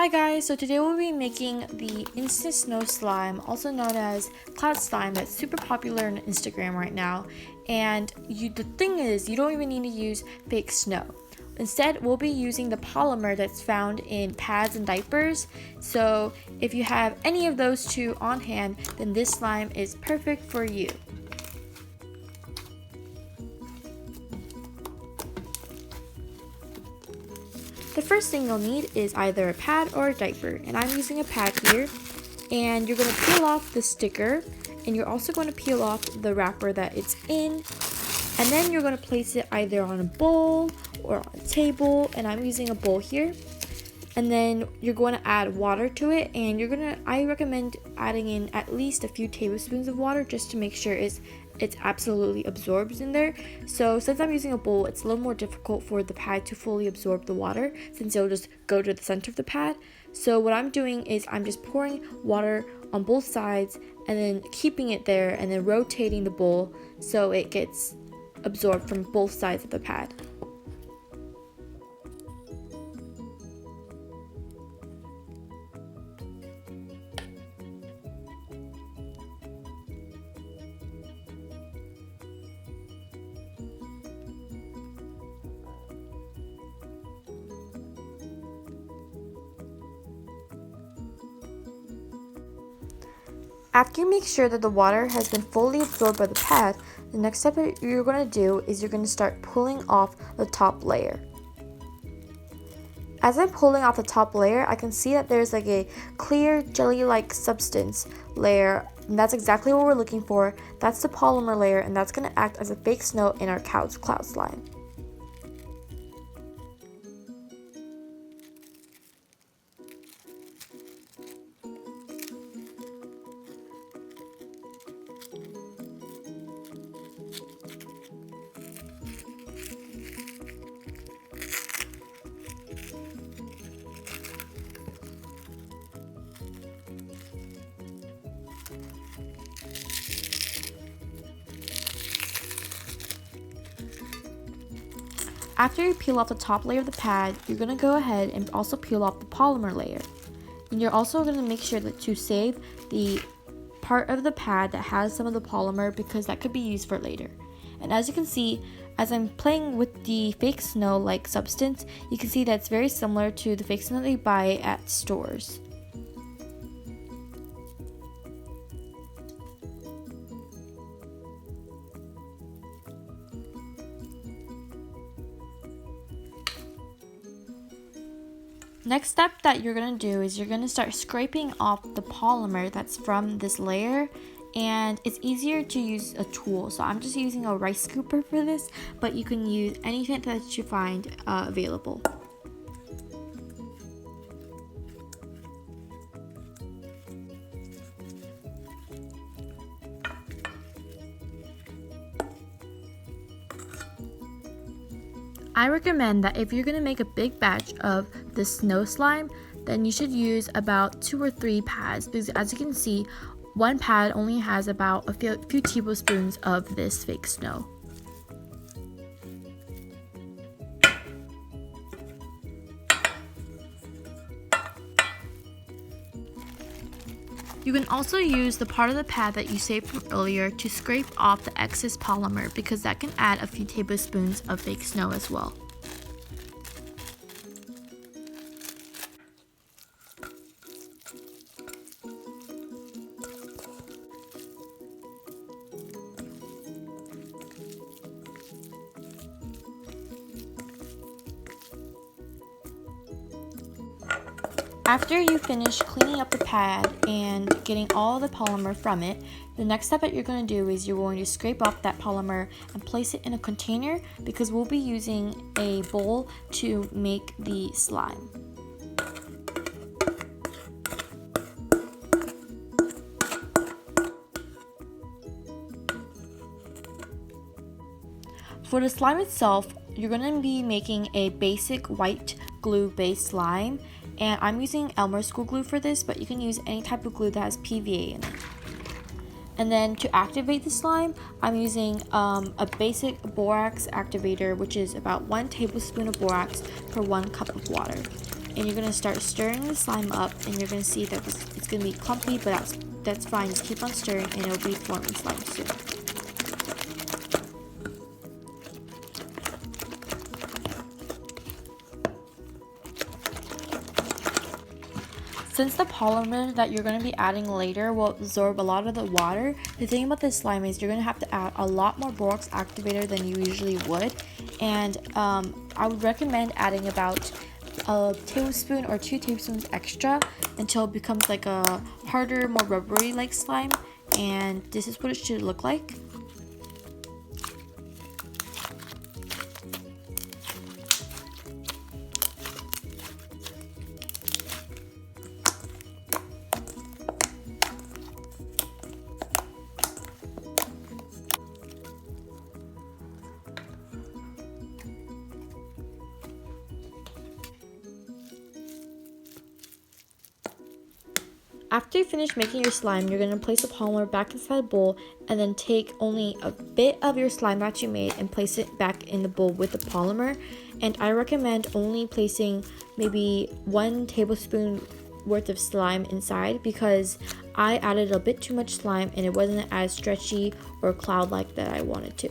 Hi guys, so today we'll be making the instant snow slime, also known as cloud slime, that's super popular on Instagram right now. And the thing is, you don't even need to use fake snow. Instead, we'll be using the polymer that's found in pads and diapers. So if you have any of those two on hand, then this slime is perfect for you. The first thing you'll need is either a pad or a diaper, and I'm using a pad here. And you're going to peel off the sticker, and you're also going to peel off the wrapper that it's in, and then you're going to place it either on a bowl or on a table, and I'm using a bowl here. And then you're going to add water to it, and I recommend adding in at least a few tablespoons of water just to make sure it's absolutely absorbs in there. So since I'm using a bowl, it's a little more difficult for the pad to fully absorb the water since it'll just go to the center of the pad. So what I'm doing is I'm just pouring water on both sides and then keeping it there and then rotating the bowl so it gets absorbed from both sides of the pad. After you make sure that the water has been fully absorbed by the pad, the next step that you're going to do is you're going to start pulling off the top layer. As I'm pulling off the top layer, I can see that there's like a clear jelly-like substance layer, and that's exactly what we're looking for. That's the polymer layer, and that's going to act as a fake snow in our cloud slime. After you peel off the top layer of the pad, you're going to go ahead and also peel off the polymer layer. And you're also going to make sure that to save the part of the pad that has some of the polymer because that could be used for later. And as you can see, as I'm playing with the fake snow-like substance, you can see that it's very similar to the fake snow that you buy at stores. Next step that you're going to do is you're going to start scraping off the polymer that's from this layer, and it's easier to use a tool. So I'm just using a rice scooper for this, but you can use anything that you find available. I recommend that if you're going to make a big batch of the snow slime, then you should use about 2 or 3 pads, because as you can see, one pad only has about a few tablespoons of this fake snow. You can also use the part of the pad that you saved from earlier to scrape off the excess polymer because that can add a few tablespoons of fake snow as well. After you finish cleaning up the pad and getting all the polymer from it, the next step that you're going to do is you're going to scrape off that polymer and place it in a container because we'll be using a bowl to make the slime. For the slime itself, you're going to be making a basic white glue based slime, and I'm using Elmer's school glue for this, but you can use any type of glue that has PVA in it. And then to activate the slime, I'm using a basic borax activator, which is about 1 tablespoon of borax per 1 cup of water. and you're going to start stirring the slime up, and you're going to see that it's going to be clumpy, but that's fine. Just keep on stirring and it'll be forming slime soon. Since the polymer that you're going to be adding later will absorb a lot of the water, the thing about this slime is you're going to have to add a lot more borax activator than you usually would. And I would recommend adding about a tablespoon or 2 tablespoons extra until it becomes like a harder, more rubbery like slime. And this is what it should look like. After you finish making your slime, you're going to place the polymer back inside the bowl and then take only a bit of your slime that you made and place it back in the bowl with the polymer. And I recommend only placing maybe 1 tablespoon worth of slime inside, because I added a bit too much slime and it wasn't as stretchy or cloud-like that I wanted to.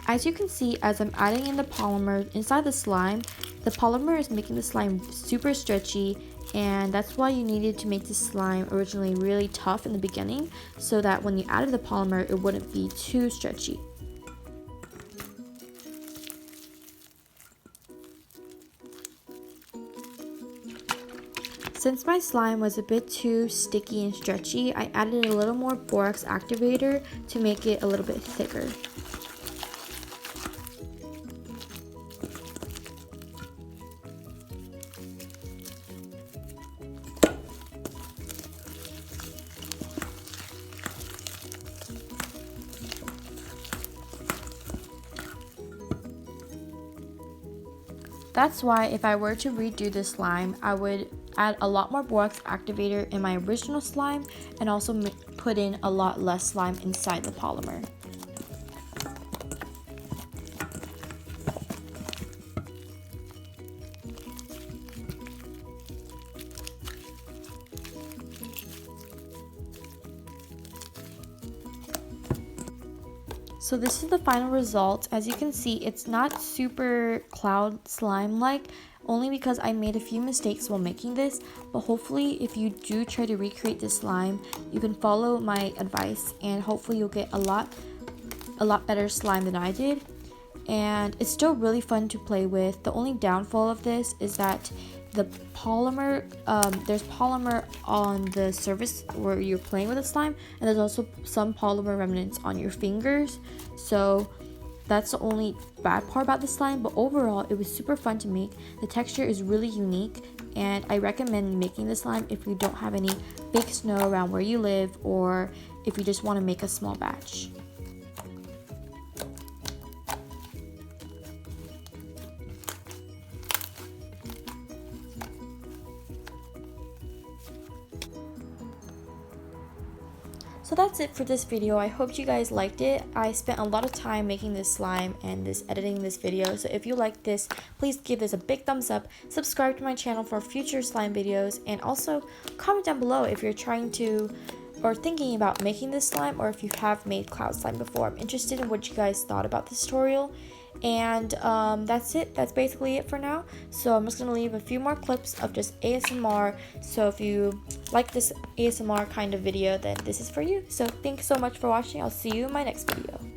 As you can see, as I'm adding in the polymer inside the polymer is making the slime super stretchy, and that's why you needed to make the slime originally really tough in the beginning, so that when you added the polymer it wouldn't be too stretchy. Since my slime was a bit too sticky and stretchy, I added a little more borax activator to make it a little bit thicker. That's why if I were to redo this slime, I would add a lot more borax activator in my original slime and also put in a lot less slime inside the polymer. So this is the final result. As you can see, it's not super cloud slime like, only because I made a few mistakes while making this, but hopefully if you do try to recreate this slime, you can follow my advice and hopefully you'll get a lot better slime than I did. And it's still really fun to play with. The only downfall of this is that the polymer, there's polymer on the surface where you're playing with the slime, and there's also some polymer remnants on your fingers. So that's the only bad part about the slime, but overall it was super fun to make. The texture is really unique, and I recommend making the slime if you don't have any big snow around where you live, or if you just want to make a small batch. So that's it for this video. I hope you guys liked it. I spent a lot of time making this slime and editing this video. So if you like this, please give this a big thumbs up. Subscribe to my channel for future slime videos. And also comment down below if you're trying to or thinking about making this slime, or if you have made cloud slime before. I'm interested in what you guys thought about this tutorial. And that's it. That's basically it for now. So I'm just going to leave a few more clips of just ASMR. So if you like this ASMR kind of video, then this is for you. So thanks so much for watching. I'll see you in my next video.